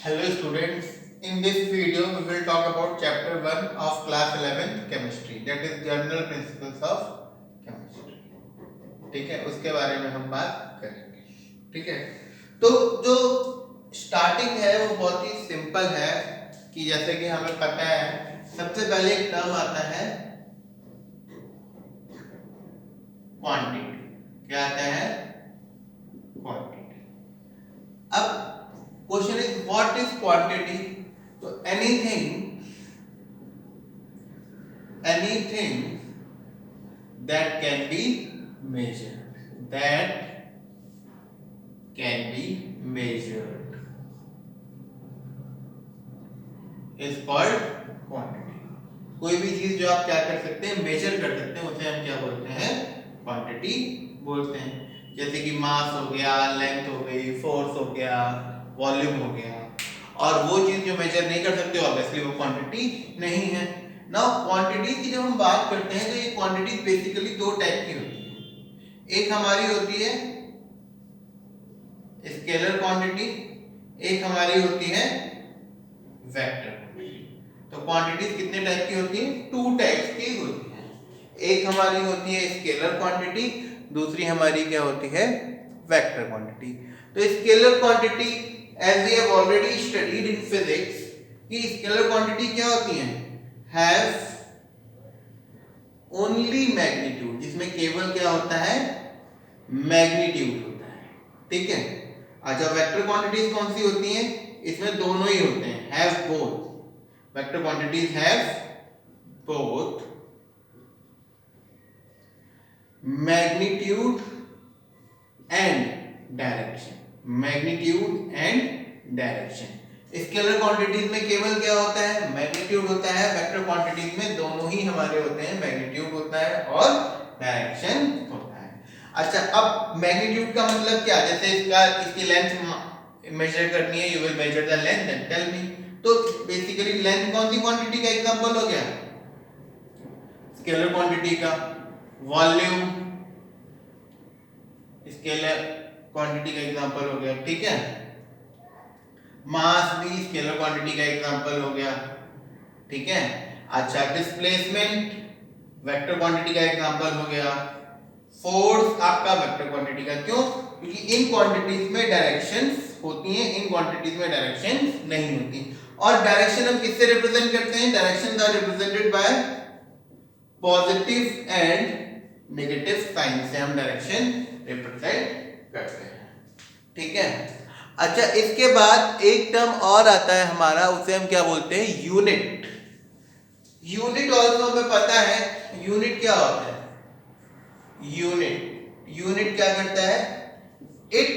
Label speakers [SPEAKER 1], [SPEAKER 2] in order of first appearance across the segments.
[SPEAKER 1] Hello students, in this video we will talk about chapter 1 of class 11th chemistry, that is general principles of chemistry. ठीक है, उसके बारे में हम बात करेंगे. ठीक है, तो जो स्टार्टिंग है वो बहुत ही सिंपल है कि जैसे कि हमें पता है सबसे पहले एक टर्म आता है क्वांटिटी. क्या आता है? क्वांटिटी. अब question is what is quantity. तो anything that can be measured is called quantity. कोई भी चीज जो आप क्या कर सकते हैं, मेजर कर सकते हैं, उसे हम क्या बोलते हैं? क्वांटिटी बोलते हैं. जैसे कि मास हो गया, लेंथ हो गई, फोर्स हो गया, वॉल्यूम हो गया. और वो चीज जो मेजर नहीं कर सकते ऑब्वियसली वो क्वांटिटी नहीं है. नाउ क्वांटिटी की जब हम बात करते हैं तो ये क्वांटिटी बेसिकली दो टाइप की होती है. एक हमारी होती है स्केलर क्वांटिटी, एक हमारी होती है वेक्टर क्वांटिटी. तो क्वांटिटीज कितने टाइप की होती है? टू टाइप्स की होती है. एक हमारी होती है स्केलर क्वांटिटी, दूसरी हमारी क्या होती है? Vector quantity. तो scalar quantity as we have already studied in physics कि स्केलर क्वांटिटी क्या होती है? हैव ओनली मैग्नीट्यूड, जिसमें केवल क्या होता है? मैग्नीट्यूड होता है. ठीक है. अच्छा, वेक्टर क्वांटिटीज कौन सी होती हैं? इसमें दोनों ही होते हैं, have both. Vector quantities have both magnitude and direction. Magnitude and direction. Scalar quantities में केवल क्या होता है? मैग्नीट्यूड होता है. वेक्टर क्वांटिटीज में दोनों ही हमारे होते हैं, मैग्नीट्यूड होता है और डायरेक्शन होता है. अच्छा, अब मैग्नीट्यूड का मतलब क्या? जैसे इसकी लेंथ मेजर करनी है, you will measure the length and tell me. तो बेसिकली लेंथ कौन सी क्वांटिटी का एग्जांपल हो गया? स्केलर क्वांटिटी का. वॉल्यूम स्केलर क्वांटिटी का एग्जांपल हो गया. ठीक है. मास भी स्केलर क्वांटिटी का एग्जांपल हो गया. ठीक है. अच्छा, डिस्प्लेसमेंट वेक्टर क्वांटिटी का एग्जांपल हो गया. फोर्स आपका वेक्टर क्वांटिटी का. क्यों? क्योंकि इन क्वांटिटीज में डायरेक्शंस होती हैं, इन क्वांटिटीज में डायरेक्शंस नहीं होती. और डायरेक्शन हम किससे रिप्रेजेंट करते हैं? Directions are represented by positive and negative sign से हम डायरेक्शन रिप्रेजेंट करते हैं. ठीक है. अच्छा, इसके बाद एक टर्म और आता है हमारा, उसे हम क्या बोलते हैं? यूनिट. यूनिट ऑल्सो हमें पता है. यूनिट क्या होता है? यूनिट क्या करता है? It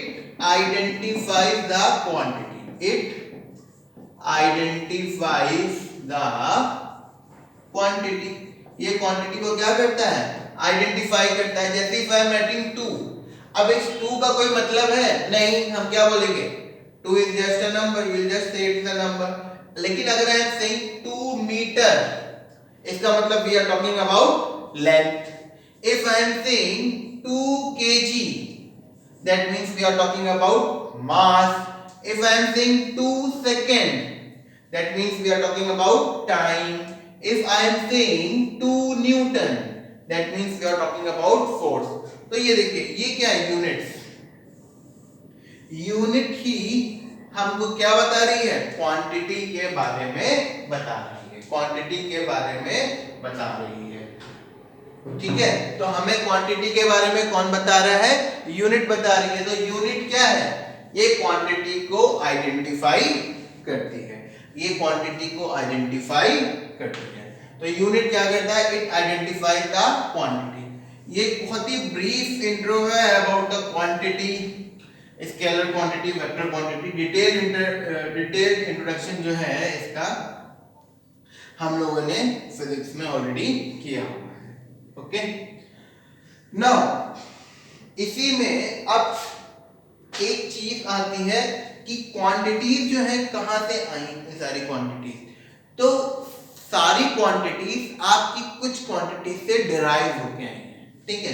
[SPEAKER 1] identifies the quantity. It identifies the quantity. ये क्वांटिटी को क्या करता है? आइडेंटिफाई करता है. जैसे इफ आई एम राइटिंग 2, अब इस 2 का कोई मतलब है नहीं, हम क्या बोलेंगे? 2 is just a number, you will just say it is a number. लेकिन अगर आई एम सेइंग 2 मीटर, इसका मतलब we are talking about length. If I am saying 2 kg, that means we are talking about mass. If I am saying 2 second, that means we are talking about time. If I am saying 2 Newton, that means we are talking about force. तो ये देखिए, ये क्या है? Units. Unit ही हमको क्या बता रही है? क्वांटिटी के बारे में बता रही है. क्वांटिटी के बारे में बता रही है. ठीक है. तो हमें क्वांटिटी के बारे में कौन बता रहा है? यूनिट बता रही है. तो यूनिट क्या है? ये क्वांटिटी को आइडेंटिफाई करती है. ये क्वांटिटी को आइडेंटिफाई करती है. तो यूनिट क्या करता है? It identifies the quantity. ये बहुत ही ब्रीफ इंट्रो है about the quantity, scalar quantity, vector quantity. Detail introduction जो है इसका हम लोगों ने फिजिक्स में ऑलरेडी किया. ओके. नाउ इसी में अब एक चीज आती है कि क्वांटिटीज जो है कहां से आई. ये सारी क्वांटिटीज, तो सारी क्वांटिटीज आपकी कुछ क्वांटिटीज से डिराइव होके आई हैं. ठीक है.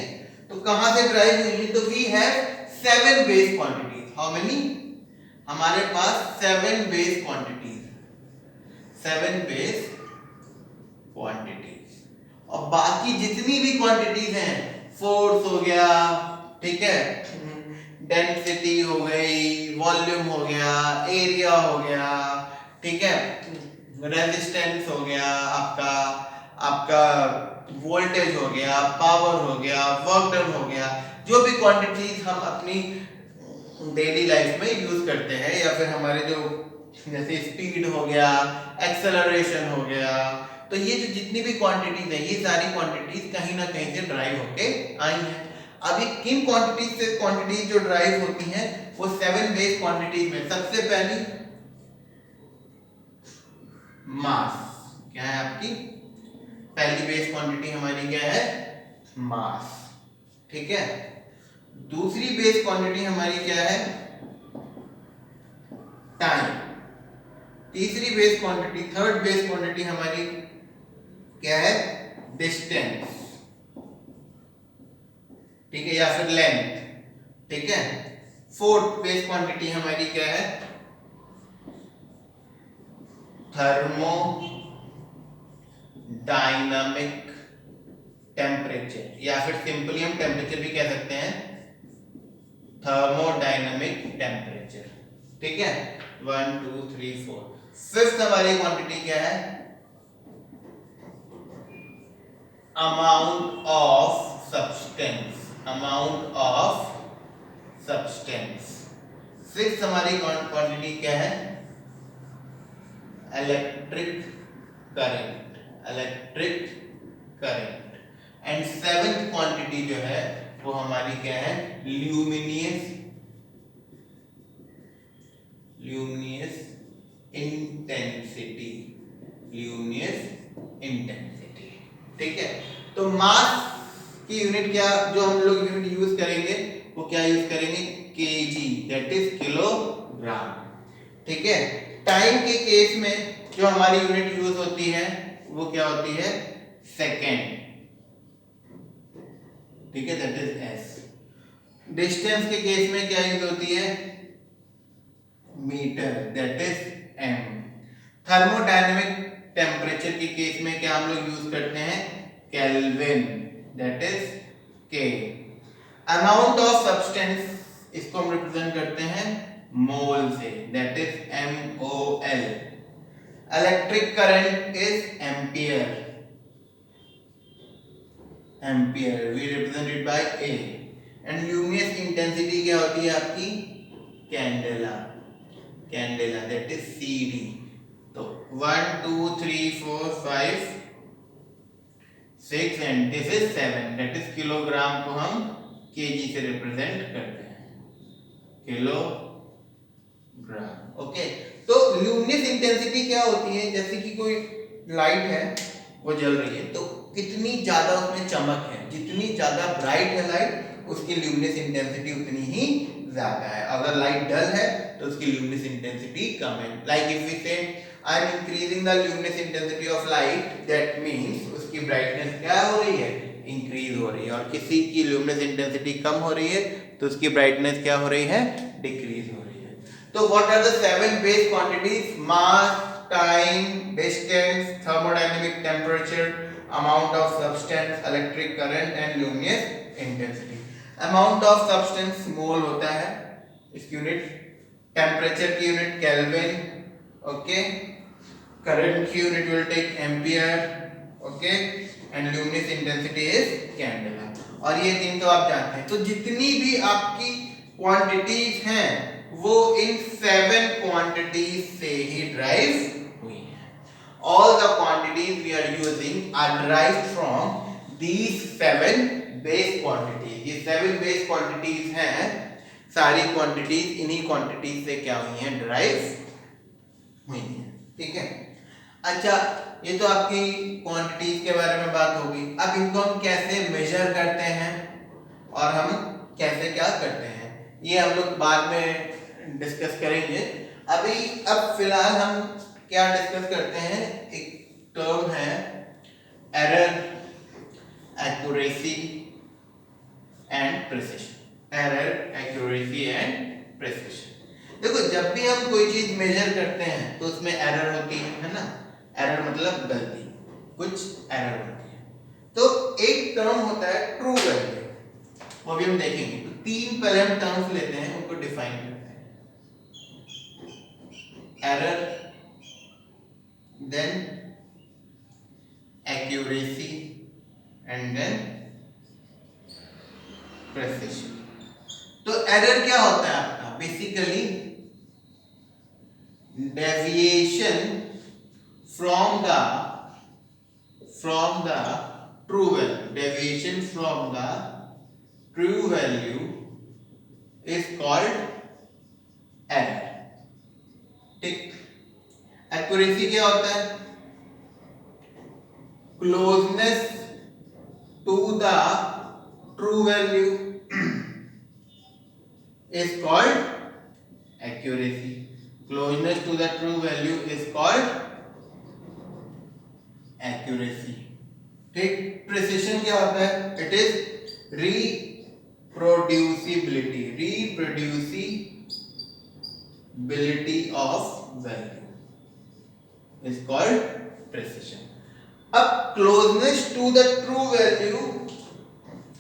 [SPEAKER 1] तो कहां से डिराइव हुई है? तो we have 7 base quantities. How many? हमारे पास 7 बेस क्वांटिटीज, 7 बेस क्वांटिटीज, और बाकी जितनी भी क्वांटिटीज हैं, फोर्स हो गया, ठीक है, डेंसिटी हो गई, वॉल्यूम हो गया, एरिया हो गया, ठीक है, रेजिस्टेंस हो गया, आपका आपका वोल्टेज हो गया, पावर हो गया, वर्क डन हो गया, जो भी क्वांटिटीज हम अपनी डेली लाइफ में यूज करते हैं, या फिर हमारे जो जैसे स्पीड हो गया, एक्सेलरेशन हो गया, तो ये जो जितनी भी क्वांटिटीज है, ये सारी क्वांटिटीज कहीं ना कहीं से ड्राइव होके आई हैं। अभी किन क्वांटिटीज से क्वांटिटीज जो ड्राइव होती हैं, वो 7 बेस क्वांटिटीज में सबसे पहली मास, क्या है आपकी पहली बेस क्वांटिटी हमारी, क्या है, मास, ठीक है। दूसरी बेस क्वांटिटी हमारी क्या है, टाइम। तीसरी base quantity, third base quantity हमारी क्या है, डिस्टेंस, ठीक है, या फिर लेंथ, ठीक है। फोर्थ बेस क्वांटिटी हमारी क्या है, थर्मो डायनामिक टेम्परेचर, या फिर सिंपली हम टेम्परेचर भी कह सकते हैं, थर्मोडायनामिक टेम्परेचर, ठीक है। 1 2 3 4। फिफ्थ हमारी क्वांटिटी क्या है, amount of substance, amount of substance. Sixth हमारी क्वांटिटी क्या है, electric current, electric current. And seventh quantity जो है वो हमारी क्या है, luminous, luminous intensity, luminous intensity, ठीक है। तो मास की यूनिट क्या, जो हम लोग यूनिट यूज करेंगे वो क्या यूज करेंगे, केजी, दैट इज किलोग्राम, ठीक है। टाइम के केस में जो हमारी यूनिट यूज होती है वो क्या होती है, सेकेंड, ठीक है, दैट इज एस। डिस्टेंस के केस में क्या यूज होती है, metre, that is M. Thermodynamic temperature के केस में क्या हम लोग यूज करते हैं, kelvin, that is K. Amount of substance, इसको हम रिप्रेजेंट करते हैं मोल से, that is MOL। Electric current is ampere, ampere we represented by A। And luminous intensity क्या होती है आपकी, candela, candela, that is CD। तो 1 2 3 4 5 6 and this is 7, that is kilogram को हम केजी से रिप्रेजेंट करते हैं, किलोग्राम, ओके। तो ल्यूमिनस इंटेंसिटी क्या होती है, जैसे कि कोई लाइट है वो जल रही है, तो कितनी ज्यादा उसमें चमक है, जितनी ज्यादा ब्राइट है लाइट, उसकी ल्यूमिनस इंटेंसिटी उतनी ही ज्यादा है। अगर लाइट डल है तो उसकी ल्यूमिनस इंटेंसिटी कम है। लाइक इफ वी से I am increasing the luminous intensity of light, that means उसकी ब्राइटनेस क्या हो रही है, इंक्रीज हो रही है। और किसी की ल्यूमिनस इंटेंसिटी कम हो रही है तो उसकी ब्राइटनेस क्या हो रही है, डिक्रीज हो रही है। तो what are the 7 base quantities, mass, time, distance, thermodynamic temperature, amount of substance, electric current and luminous intensity। amount of substance mole होता है, इसकी यूनिट, टेम्परेचर की यूनिट केल्विन, ओके, करंट की unit will take ampere, okay, and luminous intensity is candela. और ये तीन तो आप जानते हैं। तो जितनी भी आपकी क्वांटिटीज हैं वो इन 7 क्वांटिटीज से ही ड्राइव हुई है। All the quantities we are using are derived from these 7 base quantities। ये 7 base quantities हैं, सारी क्वांटिटीज इन्हीं क्वांटिटीज से क्या हुई हैं, ड्राइव हुई हैं, ठीक है। अच्छा, ये तो आपकी क्वांटिटीज के बारे में बात होगी। अब इनको हम कैसे मेजर करते हैं और हम कैसे क्या करते हैं, ये हम लोग बाद में डिस्कस करेंगे। अब फिलहाल हम क्या डिस्कस करते हैं, एक टर्म है error, accuracy and precision, error, accuracy and precision. देखो जब भी हम कोई चीज मेजर करते हैं तो उसमें एरर होती है ना। एरर मतलब गलती, कुछ एरर होती है। तो एक टर्म होता है ट्रू वैल्यू, वो भी हम देखेंगे। तो तीन पहले हम टर्म्स लेते हैं, उनको डिफाइन करते हैं। Error, then accuracy and then precision. तो एरर क्या होता है आपका? Basically deviation from the true value, deviation from the true value is called error। ठीक। एक्यूरेसी क्या होता है? Closeness to the true value is called accuracy। closeness to the true value is called accuracy। ठीक। Precision क्या होता है? It is reproducibility of value is called precision। अब closeness to the true value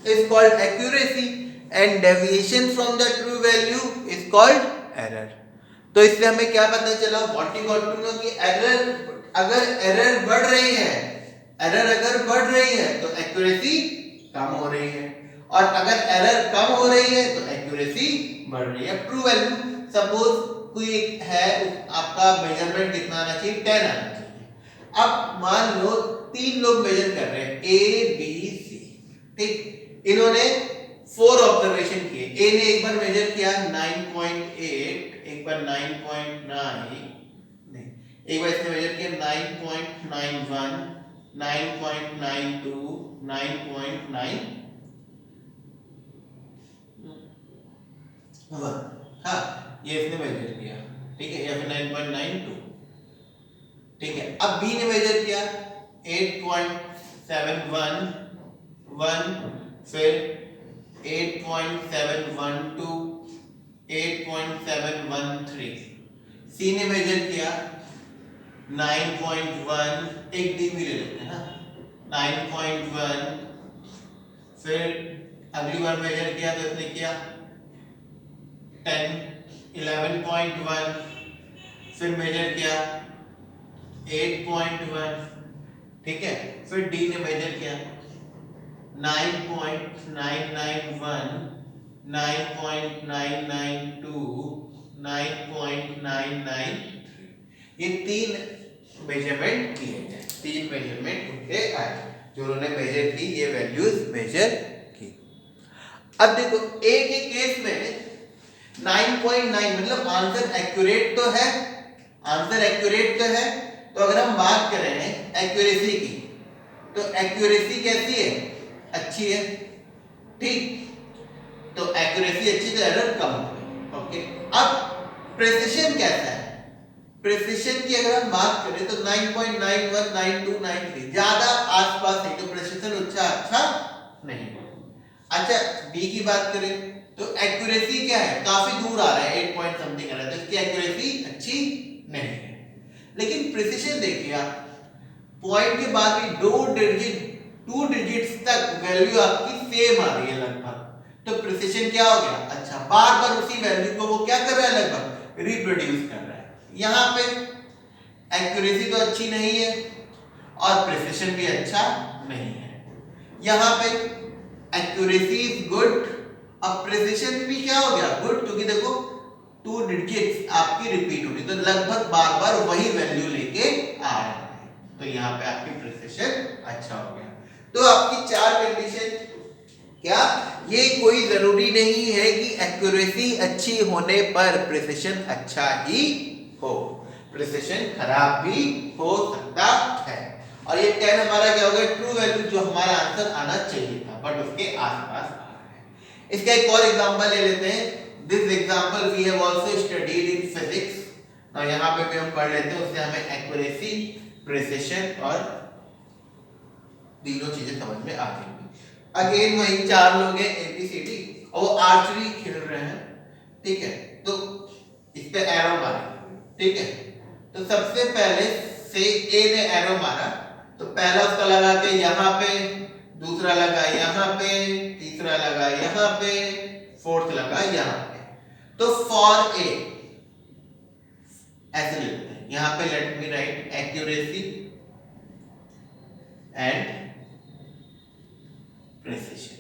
[SPEAKER 1] is called accuracy and deviation from the true value is called error। तो इससे हमें क्या पता चला? What you got to know कि एरर, अगर error बढ़ रही है, एरर अगर बढ़ रही है तो एक्यूरेसी कम हो रही है, और अगर एरर कम हो रही है तो एक्यूरेसी बढ़ रही है। ट्रू वैल्यू सपोज कोई है, आपका मेजरमेंट कितना आना चाहिए? 10 आना चाहिए। अब मान लो तीन लोग मेजर कर रहे हैं, ए बी सी। ठीक। इन्होंने 4 ऑब्जर्वेशन किए। ए ने एक बार मेजर किया 9.8, एक बार 9.9, नहीं, एक बार इसने मेजर किया 9.91, 9.92, 9.91। हाँ, ये इसने मेजर किया। ठीक है, या फिर 9.92। ठीक है। अब बी ने मेजर किया 8.711, फिर 8.712, 8.713। सी ने मेजर किया 9.1, एक डी भी ले लेते हैं ना, 9.1, फिर अगली बार मेजर किया तो इसने किया 11.1, फिर मेजर किया 8.1। ठीक है। फिर डी ने मेजर किया 9.991, 9.992, 9.993। ये तीन मेजरमेंट किए गए, तीन मेजरमेंट उनके आए जो उन्होंने मेजर की, ये वैल्यूज मेजर की। अब देखो ए के केस में 9.9 मतलब आंसर एक्यूरेट तो है, आंसर एक्यूरेट तो है। तो अगर हम बात करें एक्यूरेसी की, तो एक्यूरेसी कैसी है? अच्छी है। ठीक। तो एक्यूरेसी अच्छी तो एरर कम हो गई। ओके। अब प्रिसिशन कैसा है? प्रिसिशन की अगर हम बात करें तो 9.91, 92, 93 ज्यादा आसपास है, तो प्रिसिशन अच्छा नहीं है। अच्छा, बी की बात करें तो एक्यूरेसी क्या है? काफी दूर आ रहा है, 8 पॉइंट समथिंग आ रहा है, तो इसकी एक्यूरेसी अच्छी नहीं है। लेकिन प्रिसिशन देखिए आप, पॉइंट के बाद भी 2 डिजिट्स तक वैल्यू आपकी सेम आ रही है लगभग, तो प्रिसिशन क्या हो गया? अच्छा, बार बार उसी वैल्यू को वो क्या कर रहा है? लगभग रिप्रोड्यूस कर रहा है। यहां पे एक्यूरेसी तो अच्छी नहीं है और प्रिसिशन भी अच्छा नहीं है। यहां पे एक्यूरेसी इज गुड और प्रिसिशन भी क्या हो गया? गुड, क्योंकि देखो 2 डिजिट्स आपकी रिपीट हो रही, तो लगभग बार बार वही वैल्यू लेके आ रहा है, तो यहाँ पे आपकी प्रिसिशन अच्छा हो गया। तो आपकी 4 कंडीशन क्या? ये कोई जरूरी नहीं है कि एक्यूरेसी अच्छी होने पर प्रिसिशन अच्छा ही हो, प्रिसिशन खराब भी हो सकता है। और ये 10 हमारा क्या होगा? ट्रू वैल्यू, जो हमारा आंसर आना चाहिए था बट उसके आसपास आ रहा है। इसका एक और एग्जांपल ले लेते हैं। This example we have also studied in physics. तो यहाँ पे भी हम पढ़ लेते हैं, उससे हमें एक्यूरेसी, प्रिसिशन और तीनों चीजें समझ में आ जाएंगी। अगेन वही 4 लोग हैं ABCD और वो आर्चरी खेल रहे हैं। ठीक है। तो इस पे एरो मारे, ठीक है। तो सबसे पहले से ए ने एरो मारा, तो पहला उसका लगा के यहाँ पे, दूसरा लगा यहाँ पे, तीसरा लगा यहाँ पे, फोर्थ लगा यहाँ पे। तो फॉर ए ऐसे लिखते हैं, यहाँ पे let me right accuracy and precision,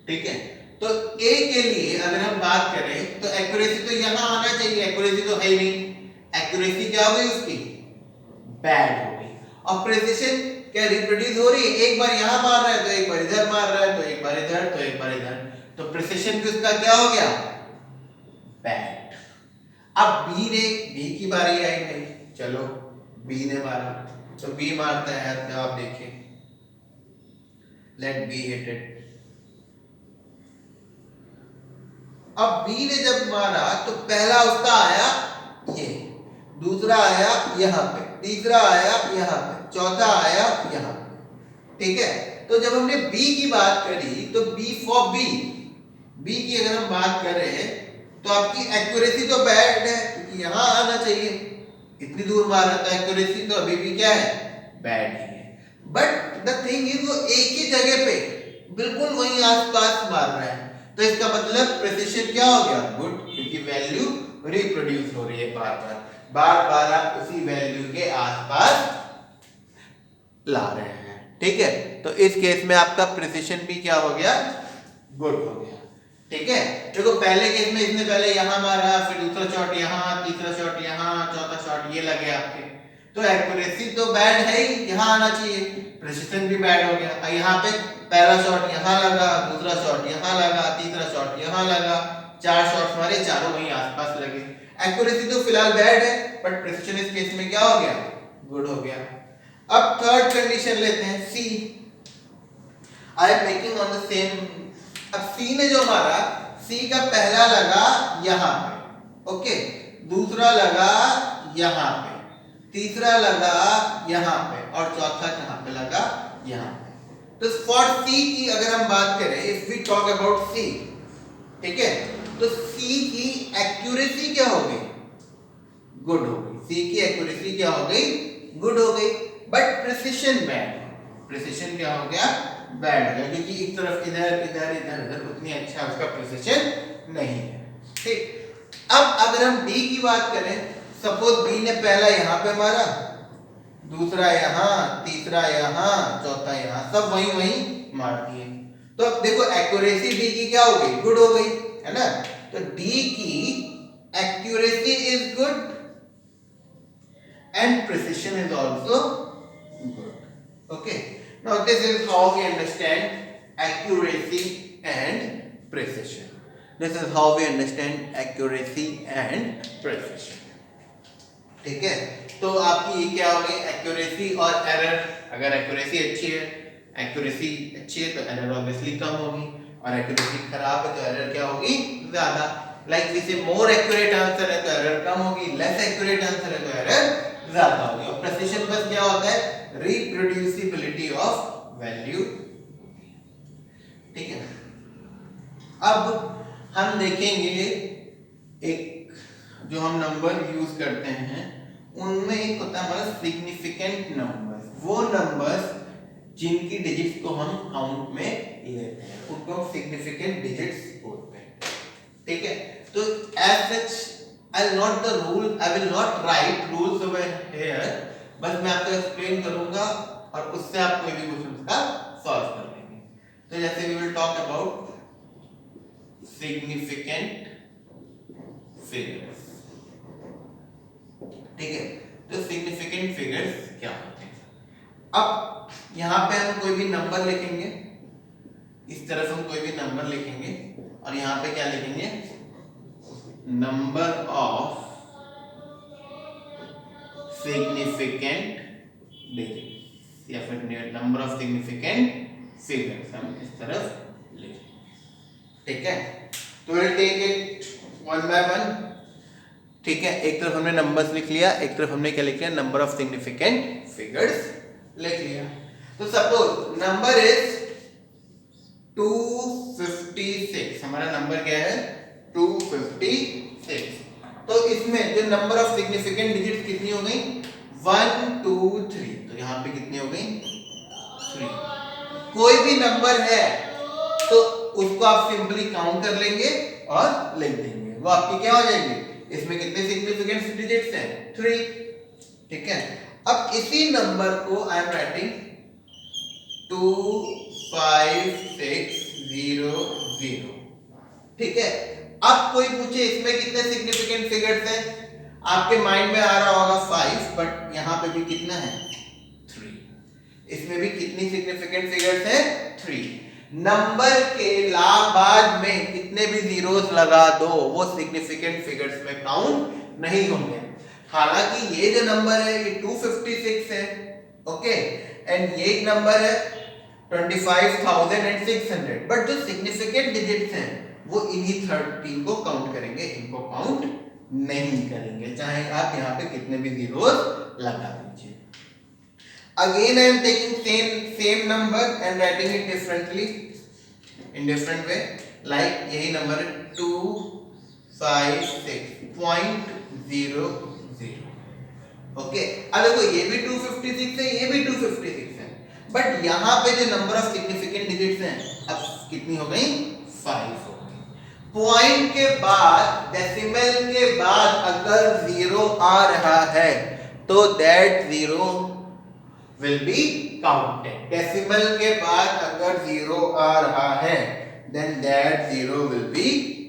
[SPEAKER 1] ठीक है। तो ए के लिए अगर हम बात करें तो एक्यूरेसी तो यहां आना चाहिए, एक्यूरेसी तो है ही नहीं, एक्यूरेसी क्या हो गई उसकी, बैड हो गई। और प्रिसिशन क्या रिप्रोड्यूस हो रही है, एक बार यहां मार रहा है तो एक बार इधर मार रहा है, तो एक बार इधर तो एक बार इधर, तो प्रिसिशन भी उसका क्या हो गया, बैड। अब बी की बारी आई भाई, चलो बी ने मारा, तो बी मारता है, तो आप देखिए लेट बी हिट इट। अब बी ने जब मारा तो पहला उसका आया ये, दूसरा आया यहाँ पे, तीसरा आया यहाँ पे, चौथा आया यहाँ पे, ठीक है। तो जब हमने बी की बात करी तो बी फॉर बी की अगर हम बात करें तो आपकी एक्यूरेसी तो बैड है, क्योंकि यहां आना चाहिए, इतनी दूर मार रहा था, एक्यूरेसी तो अभी भी क्या है, बैड ही है। बट द थिंग इज वो एक ही जगह पे बिल्कुल वहीं आसपास मार रहा है, तो इसका मतलब प्रिसिशन क्या हो गया, गुड, क्योंकि वैल्यू रिप्रोड्यूस हो रही है बार बार आप उसी वैल्यू के आसपास ला रहे हैं, ठीक है। तो इस केस में आपका प्रिसिशन भी क्या हो गया, गुड हो गया, ठीक है। देखो पहले केस में इसने पहले यहां मारा, फिर दूसरा शॉट यहां, तीसरा शॉट यहां, चौथा शॉट ये लगे आपके, तो एक्यूरेसी तो बैड है ही, यहां आना चाहिए, प्रिसिशन भी बैड हो गया। और यहाँ पे पहला शॉट यहां लगा, दूसरा शॉट यहां लगा, तीसरा शॉट यहां लगा, चार शॉट्स हमारे चारों वहीं आसपास लगे। एक्यूरेसी तो फिलहाल बैड है, बट प्रिसिशन इस केस में क्या हो गया, गुड हो गया। अब थर्ड कंडीशन लेते हैं, C. I am making on the same. अब सी ने जो मारा, सी का पहला लगा यहां पे, ओके, दूसरा लगा यहां पे, तीसरा लगा यहां पे, और चौथा कहां पे लगा, यहां पे। तो फॉर सी की अगर हम बात करें, if we talk about C, ठीक है, तो सी की एक्यूरेसी क्या हो गई, गुड हो गई। सी की एक्यूरेसी क्या हो गई, गुड हो गई, बट प्रिसिशन बैड, प्रिसिशन क्या हो गया, बैड हो गया, क्योंकि एक तरफ इधर इधर इधर इधर उतनी अच्छा उसका प्रिसिशन नहीं है, ठीक। अब अगर हम डी की बात करें, सपोज बी ने पहला यहां पे मारा, दूसरा यहां, तीसरा यहां, चौथा यहां, सब वहीं वहीं मार दिए, तो अब देखो एक्यूरेसी डी की क्या हो गई, गुड हो गई, है ना। तो डी की accuracy is good and precision is also good, okay. Now this is how we understand accuracy and precision. This is how we understand accuracy and precision, ठीक है। तो आपकी ये क्या होगी, एक्यूरेसी और एरर। अगर एक्यूरेसी अच्छी है, एक्यूरेसी अच्छी है तो एरर ऑब्वियसली कम होगी, और एक्यूरेसी खराब है तो एरर क्या होगी, ज्यादा। लाइक जैसे मोर एक्यूरेट आंसर है तो एरर कम होगी, लेस एक्यूरेट आंसर है तो एरर ज्यादा होगी। और प्रिसिशन बस क्या होता है, रिप्रोड्यूसिबिलिटी ऑफ वैल्यू, ठीक है। अब हम देखेंगे एक जो हम नंबर यूज करते हैं, उनमें एक होता है हमारा सिग्निफिकेंट नंबर। वो नंबर्स जिनकी डिजिट्स को हम काउंट में लेते हैं उनको हम सिग्निफिकेंट डिजिट्स बोलते हैं, ठीक है। तो as such I will not the rule, I will not write rules over here, बस मैं आपको एक्सप्लेन करूंगा और उससे आप कोई भी क्वेश्चन का सॉल्व कर लेंगे। तो जैसे we will talk about significant figures, ठीक है। तो सिग्निफिकेंट फिगर्स क्या होते हैं, अब यहां पे हम कोई भी नंबर लिखेंगे, इस तरफ हम कोई भी नंबर लिखेंगे, और यहां पे क्या लिखेंगे, नंबर ऑफ सिग्निफिकेंट डिजिट्स, या फिर नंबर ऑफ सिग्निफिकेंट फिगर्स हम इस तरफ लिखेंगे, ठीक है। तो will take it one by one, ठीक है। एक तरफ हमने नंबर्स लिख लिया, एक तरफ हमने क्या लिख लिया, नंबर ऑफ सिग्निफिकेंट फिगर्स लिख लिया। तो सपोज नंबर इज 256, हमारा नंबर क्या है 256। तो इस इसमें जो नंबर ऑफ सिग्निफिकेंट डिजिट कितनी हो गई 1 2 3, तो यहाँ पे कितनी हो गई 3। कोई भी नंबर है तो उसको आप सिंपली काउंट कर लेंगे और लिख देंगे, वो आपकी क्या हो जाएगी, इसमें कितने सिग्निफिकेंट डिजिट्स हैं 3। ठीक है, अब इसी नंबर को आई एम राइटिंग 2 5 6 0 0। ठीक है, अब कोई पूछे इसमें कितने सिग्निफिकेंट फिगर्स हैं, आपके माइंड में आ रहा होगा 5, बट यहां पे भी कितना है 3। इसमें भी कितनी सिग्निफिकेंट फिगर्स हैं 3। नंबर के बाद में कितने भी जीरोस लगा दो वो सिग्निफिकेंट फिगर्स में काउंट नहीं होंगे। हालांकि ये जो नंबर है ये 256 है, ओके, एंड ये एक नंबर है 25,600, बट जो सिग्निफिकेंट डिजिट्स हैं वो इन्हीं 13 को काउंट करेंगे, इनको काउंट नहीं करेंगे, चाहे आप यहाँ पे कितने भी जीरोस लगा दीजिए। Again I am taking same number and writing it differently in different way, like यही नंबर 256.00। ओके, अब देखो ये भी 256 है, ये भी 256 है, बट यहाँ पे जो नंबर ऑफ सिग्निफिकेंट डिजिट्स हैं अब कितनी हो गई 5 हो गई। पॉइंट के बाद डेसिमल के बाद अगर 0 आ रहा है तो that 0 will be counted। Decimal के बाद अगर 0 आ रहा है then that 0 will be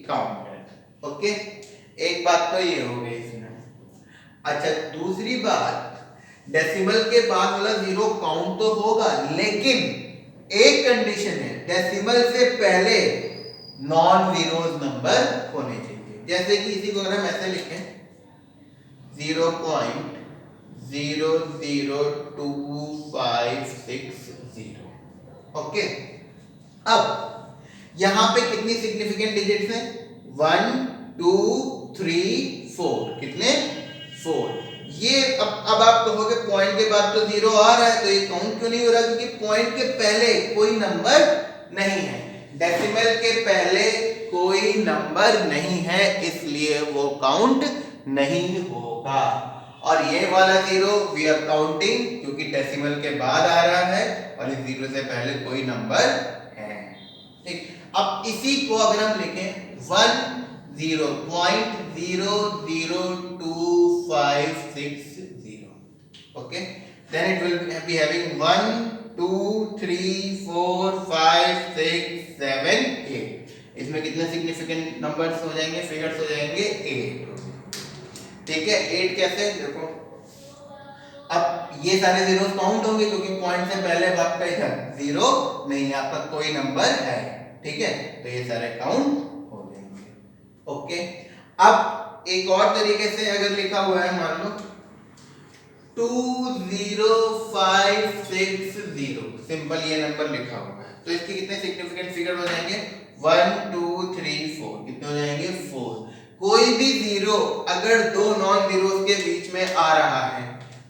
[SPEAKER 1] counted। Okay, एक बात तो ये हो गई इसमें। अच्छा, दूसरी बात, डेसिमल के बाद वाला 0 काउंट तो होगा, लेकिन एक कंडीशन है, डेसिमल से पहले नॉन जीरोस नंबर होने चाहिए। जैसे कि इसी को अगर हम ऐसे लिखें 0.002560। ओके, अब यहां पे कितनी सिग्निफिकेंट डिजिट्स हैं 1 2 3 4, कितने 4। ये अब आप कहोगे पॉइंट के बाद तो 0 आ रहा है तो ये काउंट क्यों नहीं हो रहा, क्योंकि पॉइंट के पहले कोई नंबर नहीं है, डेसिमल के पहले कोई नंबर नहीं है, इसलिए वो काउंट नहीं होगा। और ये वाला 0 वी आर काउंटिंग क्योंकि डेसिमल के बाद आ रहा है और इस 0 से पहले कोई नंबर है। ठीक, अब इसी को अगर हम लिखें 10.002560, okay, then it will be having 1 2 3 4 5 6 7 8। इसमें कितने सिग्निफिकेंट नंबर्स हो जाएंगे, फिगर्स हो जाएंगे 8। ठीक है, 8 कैसे, देखो अब ये सारे जीरोस काउंट होंगे क्योंकि पॉइंट से पहले आपका इधर 0 नहीं है, आपका कोई नंबर है। ठीक है, तो ये सारे काउंट हो जाएंगे। ओके, अब एक और तरीके से अगर लिखा हुआ है, मान लो 20560, सिंपल ये नंबर लिखा हुआ है, तो इसके कितने सिग्निफिकेंट फिगर हो जाएंगे 1 2 3 4, कितने हो जाएंगे 4। कोई भी 0 अगर दो नॉन जीरोस के बीच में आ रहा है,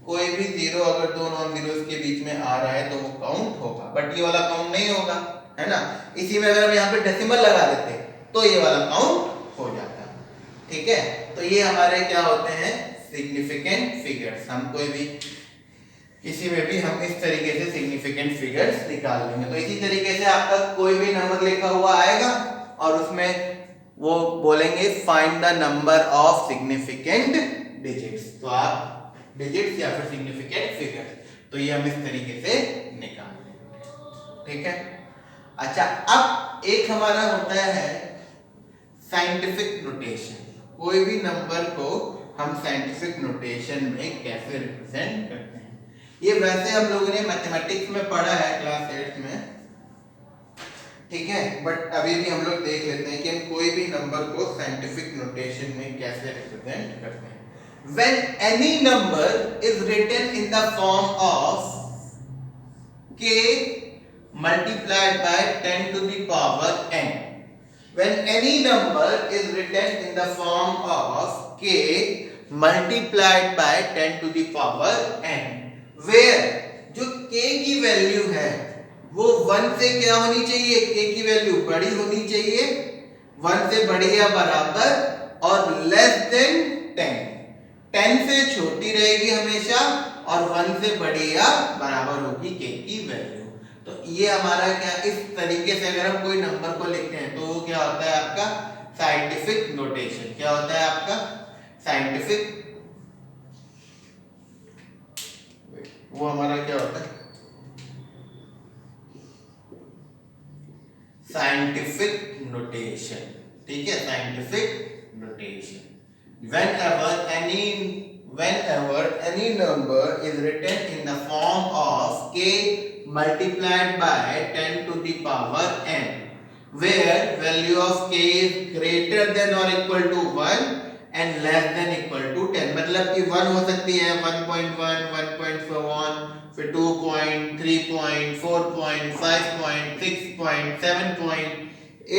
[SPEAKER 1] कोई भी 0 अगर दो नॉन जीरोस के बीच में आ रहा है तो वो काउंट होगा, बट ये वाला काउंट नहीं होगा, है ना। इसी में अगर हम यहाँ पे डेसिमल लगा देते तो ये वाला काउंट हो जाता। ठीक है, तो ये हमारे क्या होते हैं सिग्निफिकेंट फिगर्स। हम कोई भी किसी में भी हम इस तरीके से सिग्निफिकेंट फिगर्स निकाल लेंगे। तो इसी तरीके से आपका कोई भी नंबर लिखा हुआ आएगा और उसमें वो बोलेंगे find the number of significant digits, तो आप डिजिट्स या फिर सिग्निफिकेंट फिगर्स, तो ये हम इस तरीके से निकाल लेंगे। ठीक है, अच्छा, अब एक हमारा होता है साइंटिफिक नोटेशन। कोई भी नंबर को हम साइंटिफिक नोटेशन में कैसे रिप्रेजेंट करते हैं, ये वैसे हम लोगों ने मैथमेटिक्स में पढ़ा है क्लास 8 में, ठीक है, बट अभी भी हम लोग देख लेते हैं कि हम कोई भी नंबर को साइंटिफिक नोटेशन में कैसे रिप्रेजेंट करते हैं। When any number is written in the form of k multiplied by 10 to the power n, when any number is written in the form of k multiplied by 10 to the power n, where जो k की value है वो 1 से क्या होनी चाहिए, k की value बड़ी होनी चाहिए, 1 से बड़ी या बराबर और लेस देन 10। छोटी रहेगी हमेशा और 1 से बड़ी या बराबर होगी k की वैल्यू। तो ये हमारा क्या, इस तरीके से अगर हम कोई नंबर को लिखते हैं तो वो क्या होता है आपका साइंटिफिक नोटेशन। क्या होता है आपका साइंटिफिक, वो हमारा क्या होता है साइंटिफिक नोटेशन। ठीक है, scientific notation. whenever any number is written in the form of k multiplied by 10 to the power n, where value of k is greater than or equal to 1 and less than equal to 10। मतलब कि 1 हो सकती है 1.1, 1.1, फिर 2.3, 4.5, 6.7,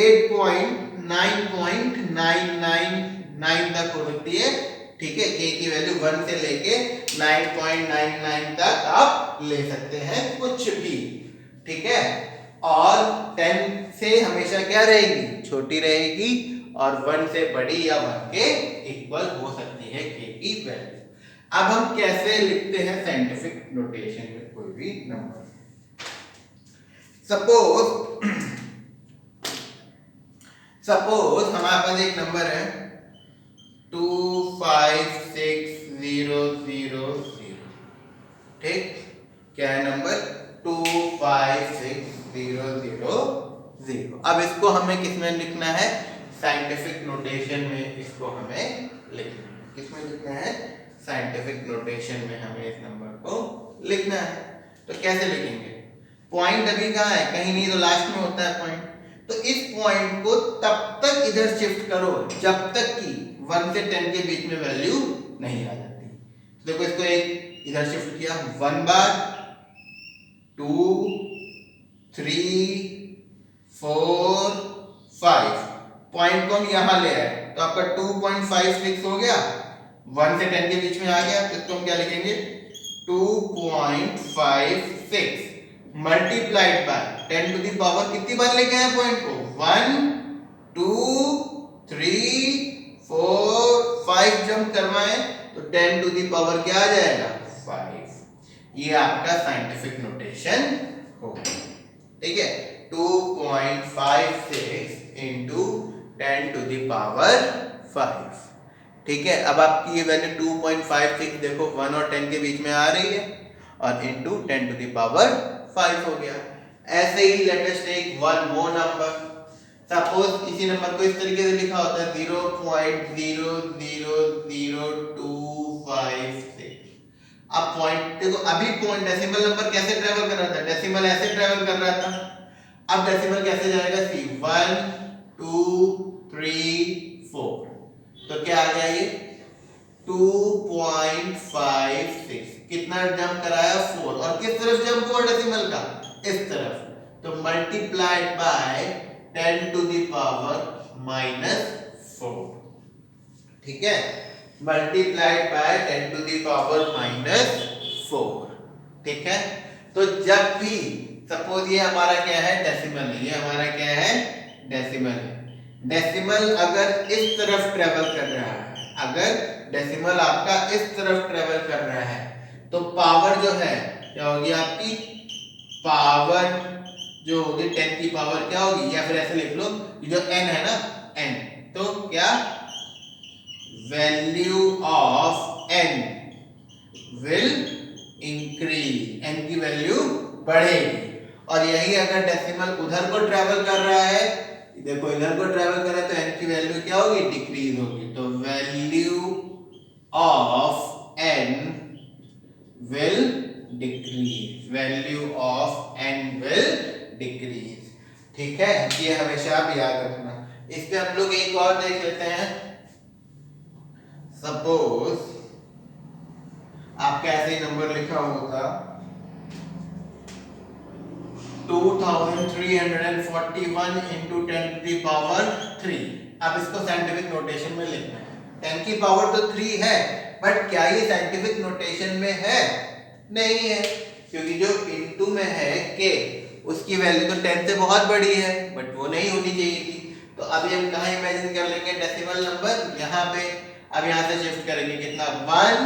[SPEAKER 1] 8.999 तक हो सकती है। ठीक है, k की वैल्यू 1 से लेके 9.99 तक आप ले सकते हैं कुछ भी। ठीक है, और 10 से हमेशा क्या रहेगी, छोटी रहेगी और 1 से बड़ी या 1 के इक्वल हो सकती है k की वैल्यू। अब हम कैसे लिखते हैं साइंटिफिक नोटेशन में कोई भी नंबर। सपोज हमारे पास एक नंबर है 256,000। ठीक, क्या है नंबर 256,000। अब इसको हमें किसमें लिखना है, साइंटिफिक नोटेशन में इसको हमें लिखना है। किसमें लिखना है, साइंटिफिक नोटेशन में हमें इस नंबर को लिखना है। तो कैसे लिखेंगे, पॉइंट अभी कहाँ है, कहीं नहीं, तो लास्ट में होता है पॉइंट। तो इस पॉइंट को तब तक इधर शिफ्ट करो जब तक कि 1 से 10 के बीच में वैल्यू नहीं आ जाती। तो देखो इसको एक इधर शिफ्ट किया 1 बार, 2, 3, 4, 5, पॉइंट को हम यहां ले आए तो आपका 2.56 हो गया, 1 से 10 के बीच में आ गया। तो इसको हम क्या लिखेंगे 2.56 multiplied by 10 to the power, कितनी बार लेके आए पॉइंट को 1, 2, 3, 4, 5 जंप करवाएं तो 10 टू दी पावर क्या आ जाएगा 5। ये आपका साइंटिफिक नोटेशन होगा। ठीक है, 2.56 इंटू 10 टू दी पावर 5। ठीक है, अब आपकी ये वैल्यू 2.56 देखो 1 और 10 के बीच में आ रही है और इंटू 10 टू दी पावर 5 हो गया। ऐसे ही let us take one more number. Suppose इसी नंबर को इस तरीके से लिखा होता है 0.0000256। अब पॉइंट देखो, अभी पॉइंट डेसिमल नंबर कैसे ट्रेवल कर रहा था, डेसिमल ऐसे ट्रेवल कर रहा था। अब डेसिमल कैसे जाएगा, सी 1, 2, 3, 4। तो क्या आ गया ये 2.56, कितना जंप कराया 4, और किस तरफ जंप हुआ डेसिमल का, इस तरफ। तो multiplied by 10 to the power -4। ठीक है, multiplied by 10 to the power -4। ठीक है, तो जब भी सपोज ये हमारा क्या है डेसिमल है, ये हमारा क्या है डेसिमल है। डेसिमल अगर इस तरफ ट्रेवल कर रहा है, अगर डेसिमल आपका इस तरफ ट्रेवल कर रहा है तो पावर जो है क्या होगी आपकी, पावर जो होगी 10 की पावर क्या होगी, या फिर ऐसे लिख लो जो n है ना n, तो क्या value of n will increase, n की वैल्यू बढ़ेगी। और यही अगर डेसिमल उधर को ट्रेवल कर रहा है, देखो इधर को ट्रेवल कर रहा है तो n की वैल्यू क्या होगी, डिक्रीज होगी। तो value of n will decrease, value of n will decrease. ठीक है, ये हमेशा आप याद रखना। इस पे हम लोग एक और देख लेते हैं। सपोज आपका ऐसे ही नंबर लिखा होगा 2341 इंटू 10 टू द पावर 3। अब इसको साइंटिफिक नोटेशन में लिखना है। 10 की पावर तो 3 है, बट क्या ये साइंटिफिक नोटेशन में है, नहीं है, क्योंकि जो इंटू में है k उसकी वैल्यू तो 10 से बहुत बड़ी है, बट वो नहीं होनी चाहिए थी। तो अभी हम कहाँ इमेजिन कर लेंगे डेसिमल नंबर, यहाँ पे। अब यहाँ से शिफ्ट करेंगे कितना 1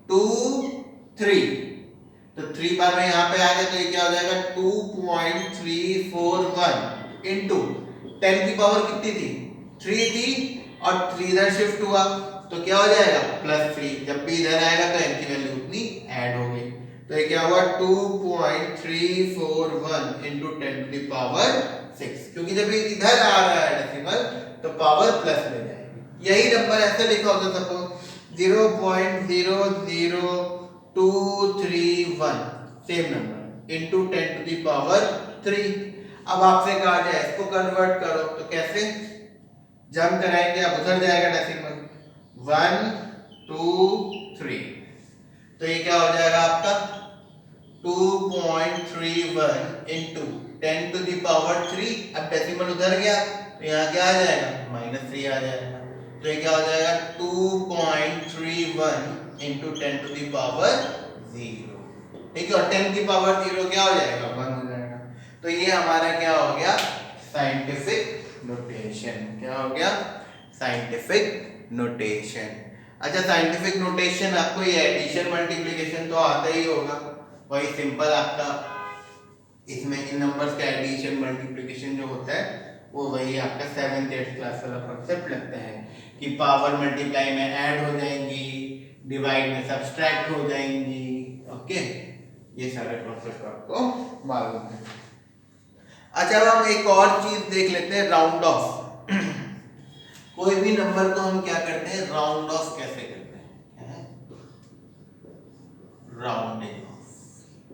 [SPEAKER 1] 2 3, तो 3 बार में यहाँ पे आ गया तो ये क्या हो जाएगा 2.341 इंटू 10 की पावर कितनी थी 3 थी और 3 इधर शिफ्ट हुआ तो क्या हो जाएगा +3, जब भी इधर आएगा तो n की वैल्यू उतनी ऐड हो गई, तो ये क्या हुआ 2.341 इंटू 10 टू द पावर 6, क्योंकि जब इधर आ रहा है डेसिमल तो पावर प्लस में जाएगी। यही नंबर ऐसे लिखा होता suppose 0.00231 same number into 10 to the power 3। अब आपसे कहा जाए इसको कन्वर्ट करो तो कैसे जम कराएंगे, अब उधर जाएगा डेसिमल 1 2 3, तो ये क्या हो जाएगा आपका 2.31 इंटू 10 टू द पावर 3। अब डेसिमल उधर गया तो यहाँ क्या आ जाएगा -3 आ जाएगा, तो ये क्या हो जाएगा 2.31 इंटू 10 टू द पावर 0, ठीक है, और 10 की पावर 0 क्या हो जाएगा 1 हो जाएगा। तो ये हमारा क्या हो गया साइंटिफिक नोटेशन, क्या हो गया साइंटिफिक नोटेशन। अच्छा साइंटिफिक नोटेशन आपको ये एडिशन मल्टीप्लिकेशन तो आता ही होगा, वही सिंपल आपका इसमें इन नंबर्स का एडिशन मल्टीप्लिकेशन जो होता है वो वही आपका 7th 8th क्लास वाला कॉन्सेप्ट लगता है कि पावर मल्टीप्लाई में ऐड हो जाएंगी, डिवाइड में सब्सट्रैक्ट हो जाएंगी, ओके, ये सारे कॉन्सेप्ट आपको मालूम है। अच्छा अब हम एक और चीज देख लेते हैं राउंड ऑफ। कोई भी नंबर को हम क्या करते हैं राउंड ऑफ कैसे करते हैं, राउंडिंग ऑफ,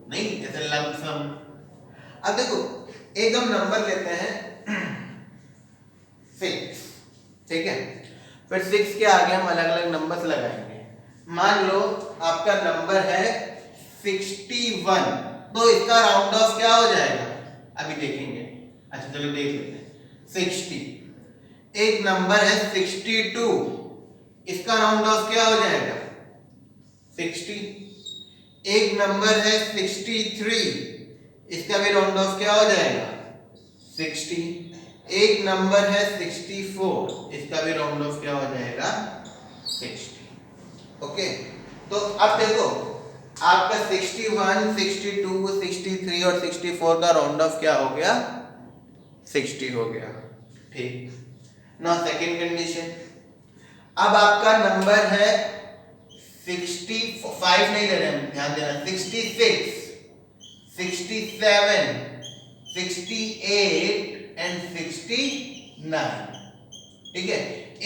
[SPEAKER 1] नहीं जैसे लमसम। अब देखो एक हम नंबर लेते हैं 6, ठीक है, फिर 6 के आगे हम अलग अलग नंबर्स लगाएंगे। मान लो आपका नंबर है 61, तो इसका राउंड ऑफ क्या हो जाएगा अभी देखेंगे। अच्छा चलो देख लेते हैं 60। एक नंबर है 62, इसका राउंड ऑफ क्या हो जाएगा 60। एक नंबर है 63, इसका भी राउंड ऑफ क्या हो जाएगा 60। एक नंबर है 64, इसका भी राउंड ऑफ क्या हो जाएगा 60, ओके। तो अब देखो आपका 61 62 63 और 64 का राउंड ऑफ क्या हो गया 60 हो गया, ठीक। ना सेकंड कंडीशन, अब आपका नंबर है 65 नहीं ले रहे हम, ध्यान देना 66 67 68 एंड 69, ठीक है।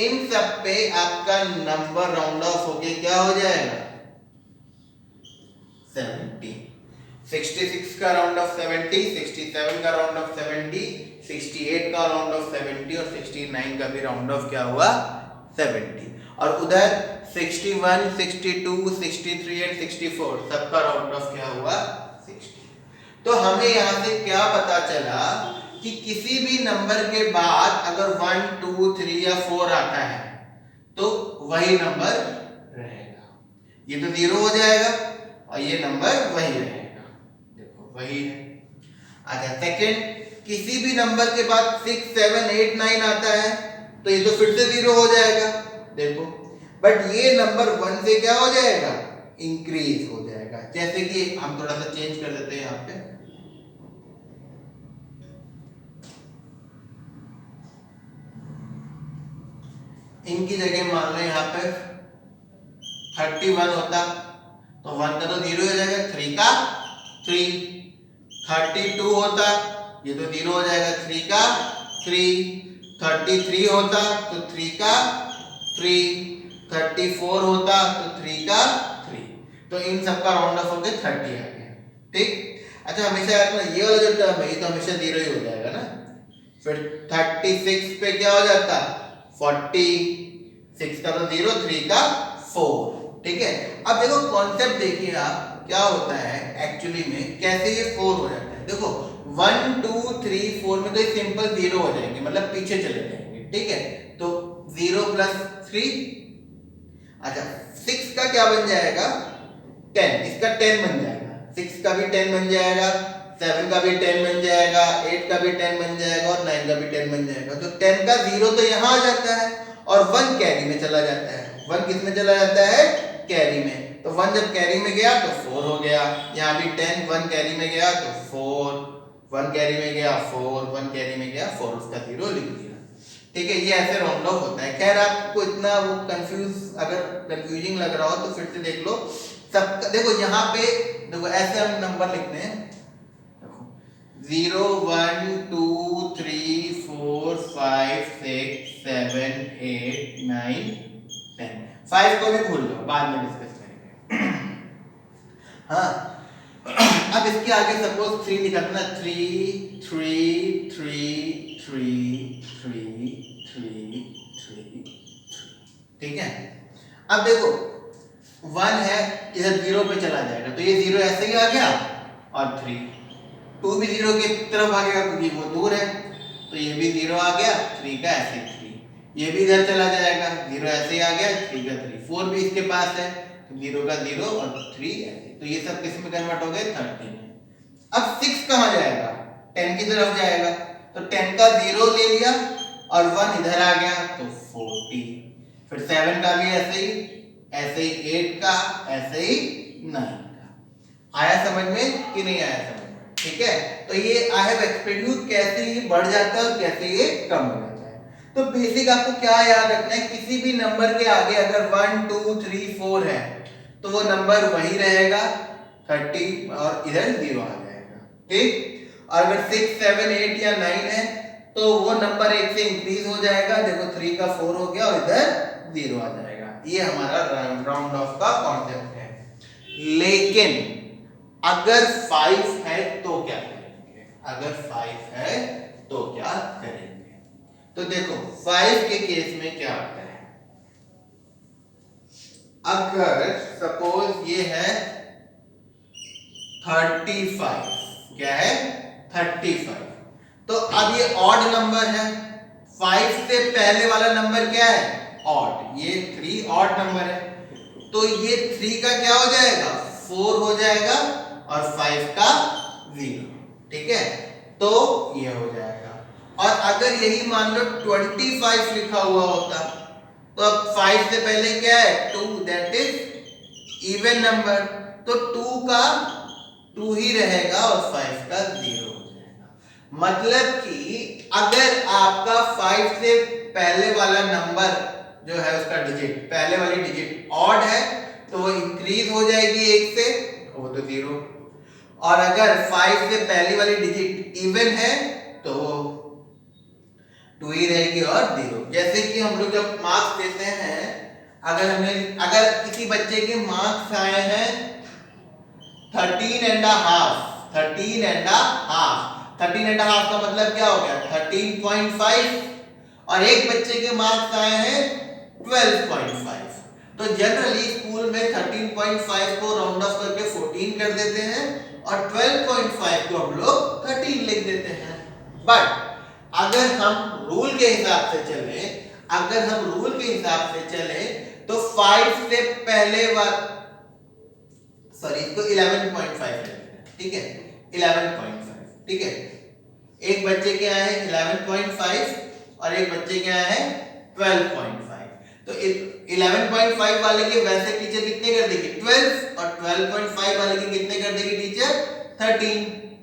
[SPEAKER 1] इन सब पे आपका नंबर राउंड ऑफ होके क्या हो जाएगा 70। 66 का राउंड ऑफ 70, 67 का राउंड ऑफ 70, 68 का राउंड ऑफ 70 और 69 का भी राउंड ऑफ क्या हुआ 70, और उधर 61 62 63 एंड 64 सबका राउंड ऑफ क्या हुआ 60। तो हमें यहां से क्या पता चला कि किसी भी नंबर के बाद अगर 1 2 3 या 4 आता है तो वही नंबर रहेगा, ये तो 0 हो जाएगा और ये नंबर वही रहेगा, देखो वही है। अच्छा सेकंड, किसी भी नंबर के बाद 6 7 8 9 आता है तो ये तो फिर से 0 हो जाएगा, देखो, बट ये नंबर 1 से क्या हो जाएगा इंक्रीज हो जाएगा। जैसे कि हम थोड़ा सा चेंज कर देते हैं यहाँ पे, इनकी जगह मान लो यहाँ पे 31 होता तो 1 का तो 0 हो जाएगा, 3 का 3, 32 होता ये तो 0 हो जाएगा, 3 का 3, 33 होता तो 3 का 3, 34 होता तो 3 का 3, तो इन सब का राउंड ऑफ होकर 30 आ गया, ठीक। अच्छा हमेशा याद रखना ये वाला जो टर्म है ये तो हमेशा 0 ही हो जाएगा ना, फिर 36 पे क्या हो जाता 40, 6 का तो 0, 3 का 4, ठीक है। अब देखो कॉन्सेप्ट देखिए आप क्या होता है एक्चुअली में, कैसे ये 4 हो जाता है। देखो 1 2 3 4 में तो ये सिंपल 0 हो जाएंगे, मतलब पीछे चले जाएंगे, ठीक है, तो 0 + 3, अच्छा 6 का क्या बन जाएगा 10, इसका 10 बन जाएगा, 6 का भी 10 बन जाएगा, 7 का भी 10 बन जाएगा, 8 का भी 10 बन जाएगा और 9 का भी 10 बन जाएगा। तो 10 का 0 तो यहाँ आ जाता है और 1 कैरी में चला जाता है, 1 किस में चला जाता है? कैरी में। तो 1 जब कैरी में गया तो 4 हो गया। यहाँ भी 10 1 कैरी में गया तो 4, 1 कैरी में गया 4, 1 कैरी में गया 4, उसका 0 लिख दिया। ठीक है, ये ऐसे राउंड ऑफ होता है। खैर आपको इतना वो कंफ्यूजिंग लग रहा हो तो फिर से देख लो। सब देखो यहाँ पे देखो ऐसे हम नंबर लिखते हैं, 0 1 2 3 4 5 6 7 8 9 10। 5 को भी भूल लो, बाद में डिस्कस करेंगे। हाँ, अब इसके आगे सपोज 3 निकालना, 3 3 3 3 3 3 3। ठीक है, अब देखो 1 है, इधर 0 पे चला जाएगा तो ये 0 ऐसे ही आ गया, और 3 2 भी 0 की तरफ आ गया क्योंकि वो दूर है, तो ये भी 0 आ गया, 3 का ऐसे 3। ये भी इधर चला जाएगा, 0 ऐसे ही आ गया, 3 का 3। 4 भी इसके पास है तो 0 का 0 और 3 ऐसे, तो ये सब किस में कन्वर्ट हो गए? 13। अब 6 कहाँ जाएगा? 10 की तरफ जाएगा, तो 10 का 0 ले लिया और 1 इधर आ गया तो 40। फिर 7 का भी ऐसे ही 8 का, ऐसे ही 9 का। आया समझ में कि नहीं आया समझ में? ठीक है, तो ये आई हैव एक्सपेक्टेड कैसे ये बढ़ जाता है और कैसे ये कम हो जाता है। तो बेसिक आपको क्या याद रखना है, किसी भी नंबर के आगे अगर 1 2 3 4 है तो वो नंबर वही रहेगा 30 और इधर 0 आ जाएगा। ठीक, और अगर 6 7 8 या 9 है तो वो नंबर 1 से इंक्रीज हो जाएगा। देखो 3 का 4 हो गया और इधर 0 आ जाएगा। ये हमारा राउंड ऑफ का कॉन्सेप्ट है। लेकिन अगर 5 है तो क्या करेंगे? अगर 5 है तो क्या करेंगे? तो देखो 5 के केस में क्या होता है, अगर सपोज ये है 35, क्या है? 35। तो अब ये ऑड नंबर है, 5 से पहले वाला नंबर क्या है? ऑड। ये 3 ऑड नंबर है, तो ये 3 का क्या हो जाएगा? 4 हो जाएगा और 5 का 0। ठीक है, तो ये हो जाएगा। और अगर यही मान लो 25 लिखा हुआ होता तो अब 5 से पहले क्या है? 2, दैट इज इवन नंबर, तो 2 का 2 ही रहेगा और 5 का 0 हो जाएगा। मतलब कि अगर आपका 5 से पहले वाला नंबर जो है उसका डिजिट, पहले वाली डिजिट ऑड है तो वो इंक्रीज हो जाएगी 1 से, वो तो 0। और अगर 5 से पहली वाली डिजिट इवन है तो वो 2 ही रहेगी और 0। जैसे कि हम लोग जब मार्क्स देते हैं, अगर किसी बच्चे के मार्क्स आए हैं 13 and a half, 13 and a half, 13 and a half का मतलब क्या हो गया? 13.5। और एक बच्चे के मार्क्स आए हैं 12.5। तो जनरली स्कूल में 13.5 को राउंड ऑफ करके 14 कर देते हैं और 12.5 को हम लोग 13 लिख देते हैं। बट अगर हम रूल के हिसाब से चले, तो 5 से पहले इसको 11.5 लेते हैं। ठीक है, 11.5। ठीक है, एक बच्चे के आए हैं 11.5 और एक बच्चे के आए हैं 12.5। तो 11.5 वाले के वैसे टीचर कितने कर देगी? 12, और 12.5 वाले के कितने कर देगी टीचर? 13।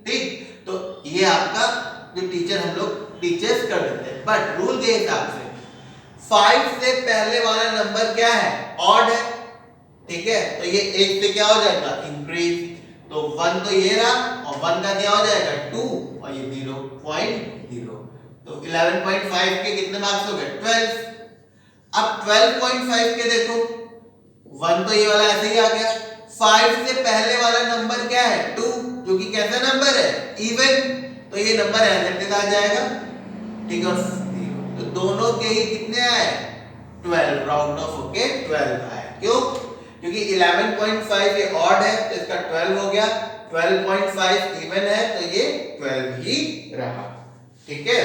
[SPEAKER 1] ठीक, तो ये आपका जो टीचर हम लोग टीचर्स कर देते हैं। बट रूल के हिसाब से 5 से पहले वाला नंबर क्या है? ऑड है। ठीक है, तो ये 1 से क्या हो जाएगा? इंक्रीज। तो 1 तो ये रहा और 1 का क्या हो जाएगा? 2 और ये 0.0। तो 11.5 के कितने मार्क्स हो गए? 12। अब 12.5 के देखो, 1 तो ये वाला ऐसे ही आ गया। 5 से पहले वाला नंबर क्या है? 2, जो कि कैसा नंबर है? इवन। तो ये नंबर एज आ जाएगा। ठीक है, तो दोनों के ही कितने आए? 12, राउंड ऑफ होके 12 आया। क्यों? क्योंकि 11.5 ये ऑड है तो इसका 12 हो गया, 12.5 इवन है तो ये 12 ही रहा। ठीक है,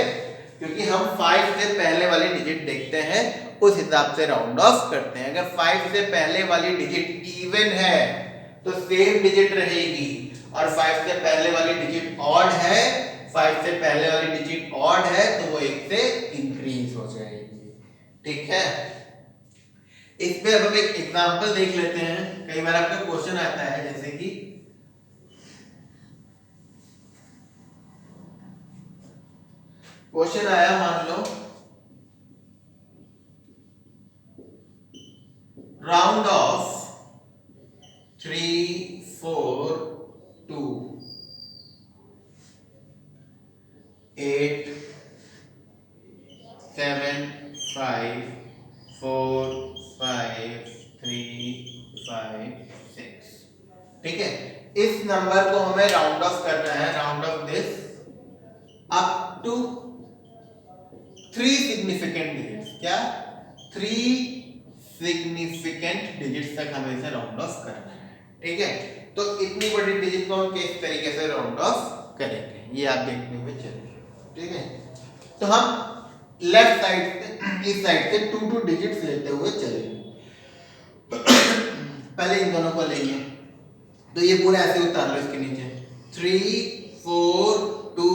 [SPEAKER 1] क्योंकि हम 5 से पहले वाली डिजिट देखते हैं उस हिसाब से राउंड ऑफ करते हैं। अगर 5 से पहले वाली डिजिट इवन है तो सेम डिजिट रहेगी, और 5 से पहले वाली डिजिट ऑड है, 5 से पहले वाली डिजिट ऑड है तो वो 1 से इंक्रीज हो जाएगी। ठीक है, इस पे अब हम एक एग्जांपल देख लेते हैं। कई बार आपका क्वेश्चन आता है, जैसे कि क्वेश्चन आया, मान लो राउंड ऑफ 3, 4, 2, 8, 7, 5, 4, 5, 3, 5, 6। ठीक है, इस नंबर को हमें राउंड ऑफ करना है, round off this up to 3 significant digits. क्या? 3 सिग्निफिकेंट डिजिट्स तक हमें इसे राउंड ऑफ करना है। ठीक है, तो इतनी बड़ी डिजिट को हम किस तरीके से राउंड ऑफ करेंगे, ये आप देखने में चलिए। ठीक है, तो हम लेफ्ट साइड से, इस साइड से 2 डिजिट्स लेते हुए चलेंगे। पहले इन दोनों को लेंगे, तो ये पूरा ऐसे उतार लो इसके नीचे। 3, 4, 2,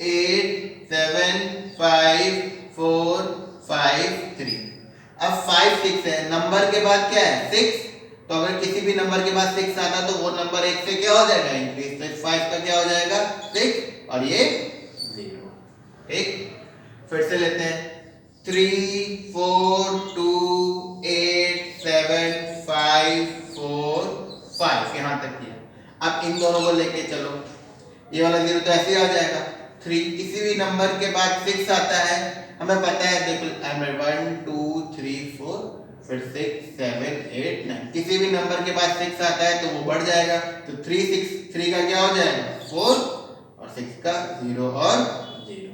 [SPEAKER 1] 8, 7, 5, 4, 5, 3। अब 5, 6 है, नंबर के बाद क्या है? 6। तो अगर किसी भी नंबर के बाद 6 आता तो वो नंबर 1 से क्या हो जाएगा? इंक्रीज। तो 5 का क्या हो जाएगा? 6 और ये 0। ठीक, फिर से लेते हैं। 3, 4, 2, 8, 7, 5, 4, 5, यहां तक किया। अब इन दोनों को लेके चलो, ये वाला 0 तो ऐसे ही आ जाएगा। 3, किसी भी नंबर के बाद 6 आता है, हमें पता है, देखो 1, 2, 3, 4, फिर 6, 7, 8, 9। किसी भी नंबर के बाद 6 आता है तो वो बढ़ जाएगा, तो 3, 6, 3 का क्या हो जाएगा? 4 और 6 का 0 और 0।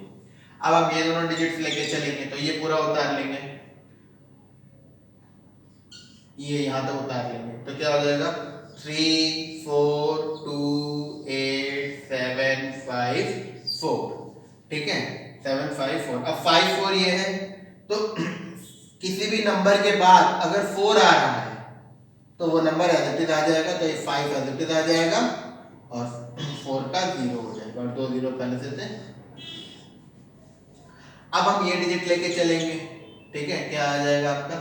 [SPEAKER 1] अब हम ये दोनों डिजिट्स लेके चलेंगे, तो ये पूरा उतार लेंगे, ये यहां तक उतार लेंगे, तो क्या हो जाएगा? 3, 4, 2, 8, 7, 5, 4। ठीक है, 7, 5, 4। अब 5, 4 ये है, तो किसी भी नंबर के बाद अगर 4 आ रहा है तो वो नंबर एज इट इज आ जाएगा, तो ये 5 एज इट इज आ जाएगा और 4 का 0 हो जाएगा, और 2 0 पहले से थे। अब हम ये डिजिट लेके चलेंगे। ठीक है, क्या आ जाएगा आपका?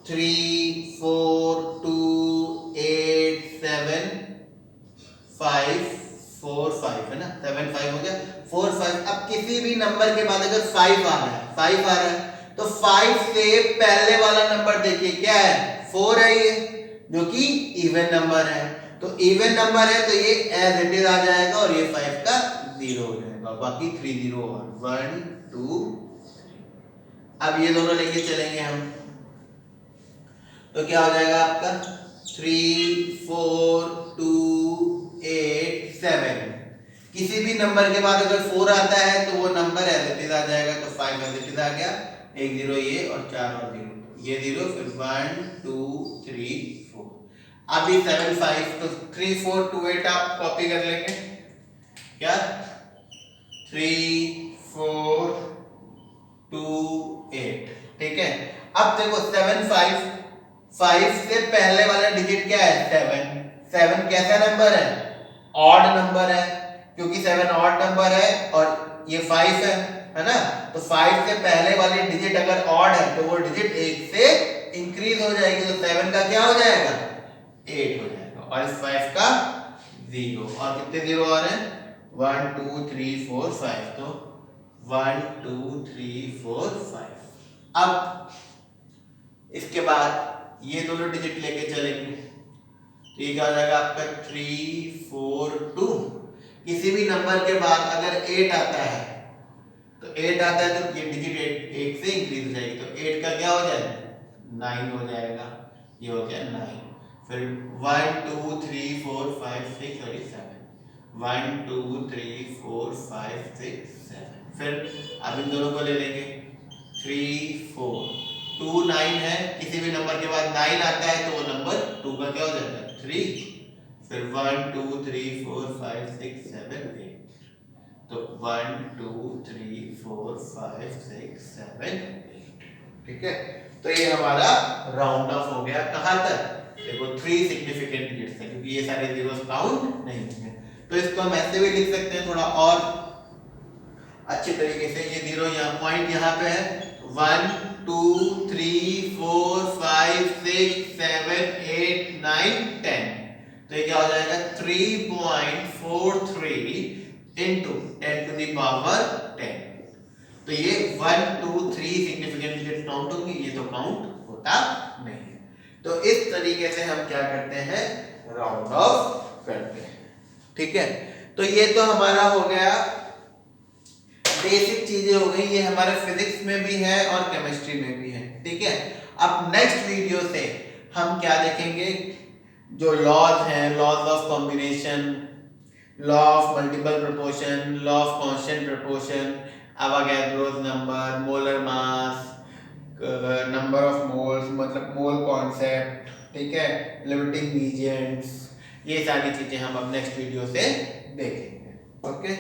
[SPEAKER 1] 3, 4, 2, 8, 7, 5, 4, 5 है ना, 7, 5 हो गया, 4, 5। अब किसी भी नंबर के बाद अगर 5 आ रहा है, 5 आ रहा है, तो 5 से पहले वाला नंबर देखिए क्या है? 4 है, ये जो कि इवन नंबर है। तो इवन नंबर है तो ये एज इट इज आ जाएगा और ये 5 का 0 हो जाएगा, बाकी 3 0 और 1, 2, 3। अब ये दोनों लेके चलेंगे हम, तो क्या हो जाएगा आपका? 3, 4, 2, 8, 7। किसी भी नंबर के बाद अगर 4 आता है तो वो नंबर एज इट इज आ जाएगा, तो 5 एज इट इज आ गया, 1 0 ये और 4 और 0, ये 0, फिर 1, 2, 3, 4। अब ये 7, 5, तो 3, 4, 2, 8 आप कॉपी कर लेंगे। क्या? 3, 4, 2, 8। ठीक है, अब देखो 7, 5 से पहले वाला डिजिट क्या है? 7। 7 कैसा नंबर है? ऑड नंबर है, क्योंकि 7 ऑड नंबर है और ये 5 है ना, तो 5 से पहले वाली डिजिट अगर ऑड है तो वो डिजिट 1 से इंक्रीज हो जाएगी, तो 7 का क्या हो जाएगा? 8 हो जाएगा, और इस 5 का 0। और कितने 0 आ रहे हैं? 1, 2, 3, 4, 5, तो 1, 2, 3, 4, 5। अब इसके बाद ये दोनों डिजिट लेके चलेंगे, तो ये क्या हो जाएगा आपका? 3, 4, 2। किसी भी नंबर के बाद अगर 8 आता है, तो 8 आता है तो ये डिजिट 1 से इंक्रीज हो जाएगी, तो 8 का क्या हो जाएगा? 9 हो जाएगा, ये हो गया 9। फिर 1, 2, 3, 4, 5, 6 और 7, 1, 2, 3, 4, 5, 6, 7। फिर अब इन दोनों को ले लेंगे, 3, 4, 2, 9 है, किसी भी नंबर के बाद 9 आता है तो वो नंबर 2 का क्या हो जाएगा? 3। फिर 1, 2, 3, 4, 5, 6, 7, 8, तो 1, 2, 3, 4, 5, 6, 7, 8। ठीक है, तो ये हमारा राउंड ऑफ हो गया, कहां तक? देखो 3 सिग्निफिकेंट डिजिट्स है, क्योंकि ये सारे जीरोस काउंट नहीं होंगे, तो इसको हम ऐसे भी लिख सकते हैं थोड़ा और अच्छे तरीके से। ये 0 यहाँ पॉइंट यहाँ पे है, 1, 2 3 4 5 6 7 8 9 10। तो ये क्या हो जाएगा 3.43 इंटू 10 टू द पावर 10। तो ये 1 2 3 सिग्निफिकेंट डिजिट काउंट होंगे, ये तो काउंट होता नहीं है। तो इस तरीके से हम क्या करते हैं, राउंड ऑफ करते हैं। ठीक है, तो ये तो हमारा हो गया, बेसिक चीजें हो गई, ये हमारे फिजिक्स में भी है और केमिस्ट्री में भी है। ठीक है, अब नेक्स्ट वीडियो से हम क्या देखेंगे, जो लॉज हैं, laws of combination, law of multiple proportion, law of constant proportion, Avogadro's number, molar mass, number of moles मतलब मोल कॉन्सेप्ट, ठीक है, लिमिटिंग रीजियंस, ये सारी चीजें हम अब नेक्स्ट वीडियो से देखेंगे। ओके।